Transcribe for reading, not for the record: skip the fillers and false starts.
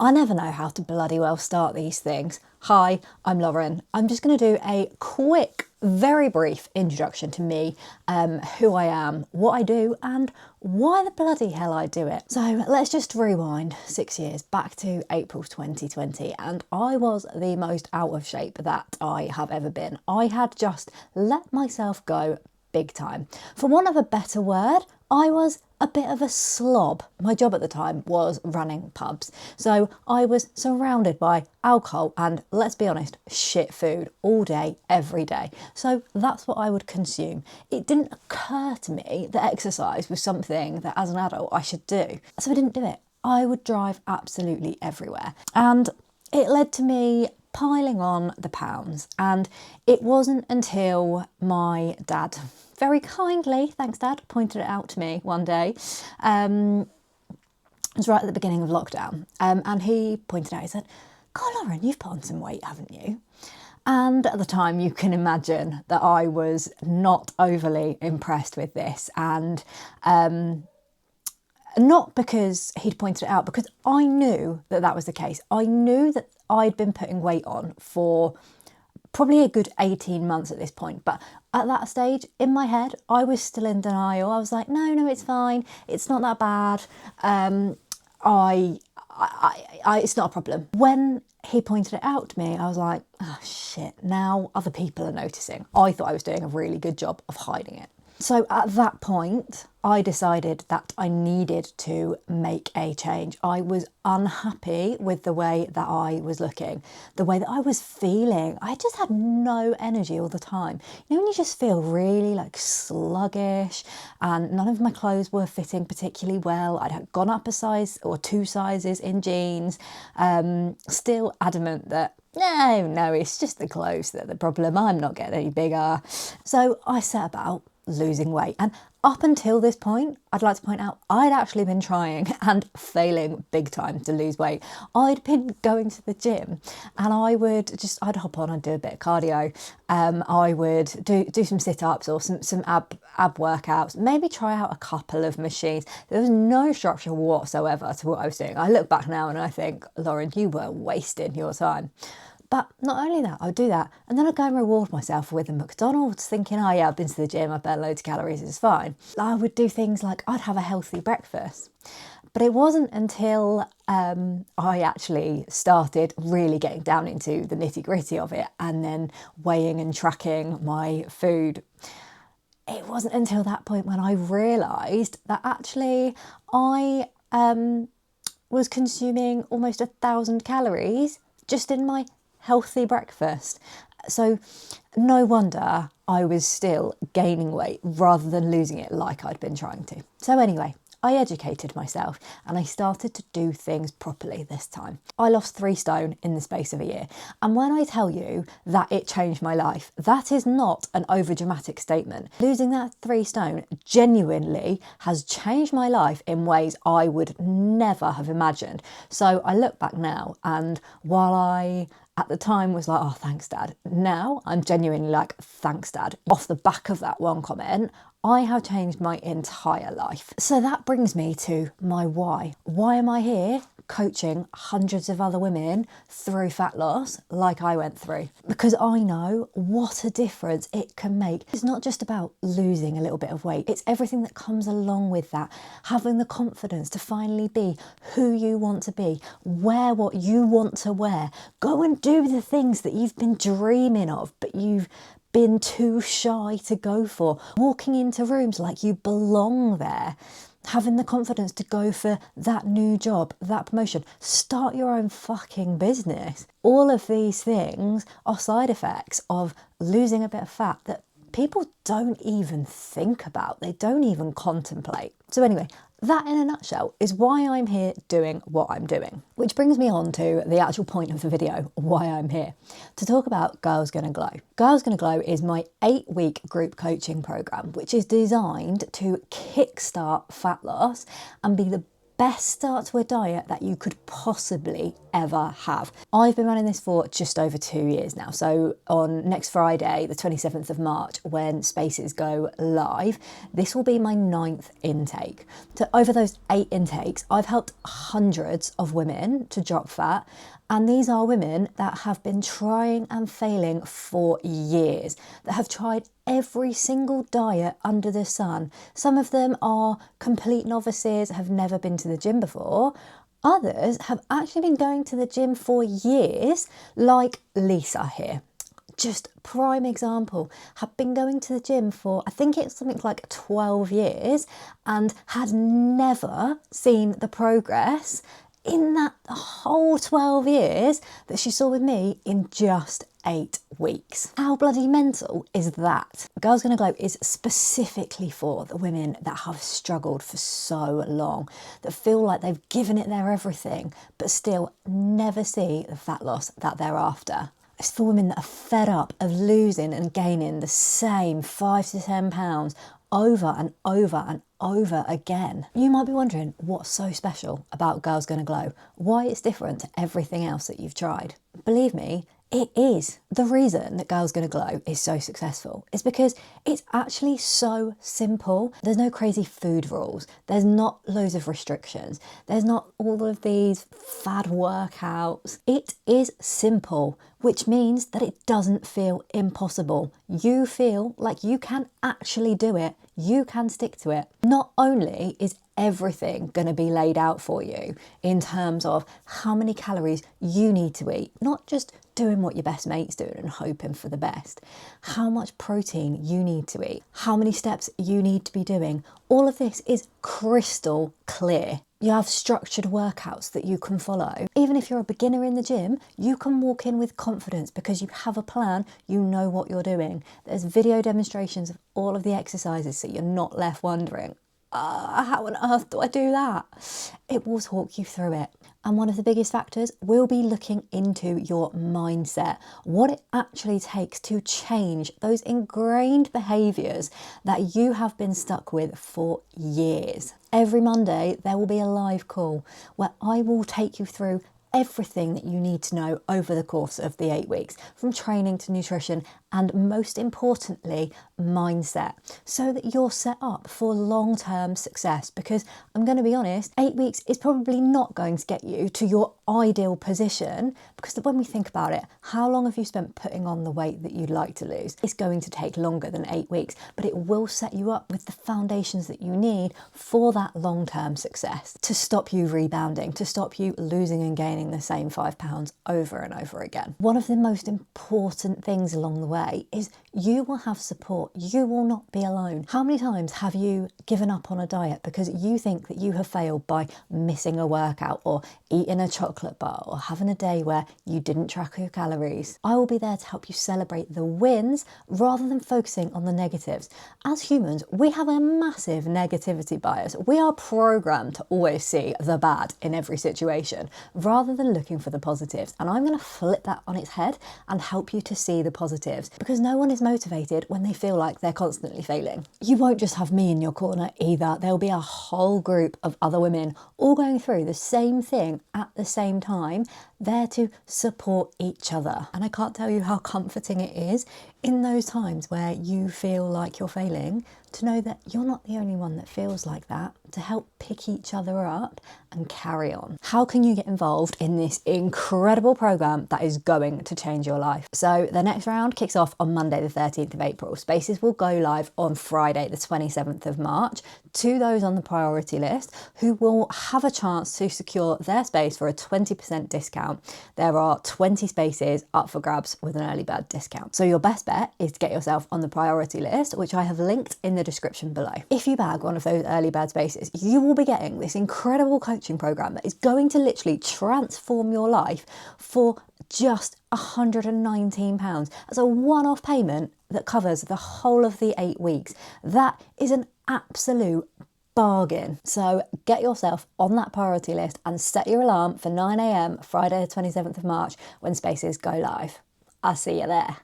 I never know how to bloody well start these things. Hi, I'm Lauren. I'm just going to do a quick, very brief introduction to me, who I am, what I do, and why the bloody hell I do it. So let's just rewind 6 years back to April 2020, and I was the most out of shape that I have ever been. I had just let myself go big time. For want of a better word, I was a bit of a slob. My job at the time was running pubs, so I was surrounded by alcohol and, let's be honest, shit food all day, every day. So that's what I would consume. It didn't occur to me that exercise was something that as an adult I should do, so I didn't do it. I would drive absolutely everywhere, and it led to me piling on the pounds. And it wasn't until my dad very kindly, thanks Dad, pointed it out to me one day. It was right at the beginning of lockdown, and he pointed out, he said, "God, Lauren, you've put on some weight, haven't you?" And at the time, you can imagine that I was not overly impressed with this, and not because he'd pointed it out, because I knew that that was the case. I knew that I'd been putting weight on for probably a good 18 months at this point, but at that stage in my head I was still in denial. I was like, no, it's fine, it's not that bad, it's not a problem. When he pointed it out to me, I was like, oh shit, now other people are noticing. I thought I was doing a really good job of hiding it. So at that point, I decided that I needed to make a change. I was unhappy with the way that I was looking, the way that I was feeling. I just had no energy all the time. You know, when you just feel really like sluggish, and none of my clothes were fitting particularly well. I'd gone up a size or 2 sizes in jeans, still adamant that no, it's just the clothes that are the problem. I'm not getting any bigger. So I set about losing weight, and up until this point, I'd like to point out, I'd actually been trying and failing big time to lose weight. I'd been going to the gym, and I'd hop on and do a bit of cardio. I would do some sit-ups or some ab workouts, maybe try out a couple of machines. There was no structure whatsoever to what I was doing. I look back now and I think, Lauren, you were wasting your time. But not only that, I would do that, and then I'd go and reward myself with a McDonald's, thinking, oh yeah, I've been to the gym, I've burned loads of calories, it's fine. I would do things like I'd have a healthy breakfast. But it wasn't until I actually started really getting down into the nitty gritty of it, and then weighing and tracking my food. It wasn't until that point when I realised that actually I was consuming almost 1,000 calories just in my healthy breakfast. So no wonder I was still gaining weight rather than losing it like I'd been trying to. So anyway, I educated myself and I started to do things properly this time. I lost 3 stone in the space of a year. And when I tell you that it changed my life, that is not an overdramatic statement. Losing that 3 stone genuinely has changed my life in ways I would never have imagined. So I look back now, and while I at the time was like, oh, thanks, Dad, now I'm genuinely like, thanks, Dad. Off the back of that one comment, I have changed my entire life. So that brings me to my why. Why am I here coaching hundreds of other women through fat loss like I went through? Because I know what a difference it can make. It's not just about losing a little bit of weight, it's everything that comes along with that. Having the confidence to finally be who you want to be, wear what you want to wear, go and do the things that you've been dreaming of but you've been too shy to go for, walking into rooms like you belong there, having the confidence to go for that new job, that promotion, start your own fucking business. All of these things are side effects of losing a bit of fat that people don't even think about, they don't even contemplate. So anyway, that in a nutshell is why I'm here doing what I'm doing. Which brings me on to the actual point of the video, why I'm here, to talk about Girls Gonna Glow. Girls Gonna Glow is my 8-week group coaching program, which is designed to kickstart fat loss and be the best start to a diet that you could possibly ever have. I've been running this for just over 2 years now. So on next Friday, the 27th of March, when Spaces go live, this will be my 9th intake. So over those 8 intakes, I've helped hundreds of women to drop fat. And these are women that have been trying and failing for years, that have tried every single diet under the sun. Some of them are complete novices, have never been to the gym before. Others have actually been going to the gym for years, like Lisa here. Just prime example, had been going to the gym for, I think it's something like 12 years and had never seen the progress in that whole 12 years that she saw with me in just 8 weeks. How bloody mental is that? Girls Gonna Glow is specifically for the women that have struggled for so long, that feel like they've given it their everything, but still never see the fat loss that they're after. It's for women that are fed up of losing and gaining the same 5 to 10 pounds over and over and over again. You might be wondering what's so special about Girls Gonna Glow, why it's different to everything else that you've tried. Believe me, it is. The reason that Girls Gonna Glow is so successful is because it's actually so simple. There's no crazy food rules. There's not loads of restrictions. There's not all of these fad workouts. It is simple, which means that it doesn't feel impossible. You feel like you can actually do it. You can stick to it. Not only is everything going to be laid out for you in terms of how many calories you need to eat, not just doing what your best mate's doing and hoping for the best, how much protein you need to eat, how many steps you need to be doing. All of this is crystal clear. You have structured workouts that you can follow. Even if you're a beginner in the gym, you can walk in with confidence because you have a plan, you know what you're doing. There's video demonstrations of all of the exercises so you're not left wondering, how on earth do I do that? It will talk you through it. And one of the biggest factors will be looking into your mindset, what it actually takes to change those ingrained behaviours that you have been stuck with for years. Every Monday, there will be a live call where I will take you through everything that you need to know over the course of the 8 weeks, from training to nutrition, and most importantly, mindset, so that you're set up for long-term success. Because I'm going to be honest, 8 weeks is probably not going to get you to your ideal position, because when we think about it, how long have you spent putting on the weight that you'd like to lose? It's going to take longer than 8 weeks, but it will set you up with the foundations that you need for that long-term success, to stop you rebounding, to stop you losing and gaining the same 5 pounds over and over again. One of the most important things along the way is you will have support. You will not be alone. How many times have you given up on a diet because you think that you have failed by missing a workout or eating a chocolate bar or having a day where you didn't track your calories? I will be there to help you celebrate the wins rather than focusing on the negatives. As humans, we have a massive negativity bias. We are programmed to always see the bad in every situation rather than looking for the positives. And I'm going to flip that on its head and help you to see the positives, because no one is motivated when they feel like they're constantly failing. You won't just have me in your corner either. There'll be a whole group of other women all going through the same thing at the same time, there to support each other. And I can't tell you how comforting it is in those times where you feel like you're failing, to know that you're not the only one that feels like that, to help pick each other up and carry on. How can you get involved in this incredible program that is going to change your life? So the next round kicks off on Monday the 13th of April. Spaces will go live on Friday the 27th of March. To those on the priority list who will have a chance to secure their space for a 20% discount, there are 20 spaces up for grabs with an early bird discount. So your best bet is to get yourself on the priority list, which I have linked in the description below. If you bag one of those early bird spaces, you will be getting this incredible coaching program that is going to literally transform your life for just £119 as a one-off payment that covers the whole of the 8 weeks. That is an absolute bargain. So get yourself on that priority list and set your alarm for 9 a.m. Friday the 27th of March when spaces go live. I'll see you there.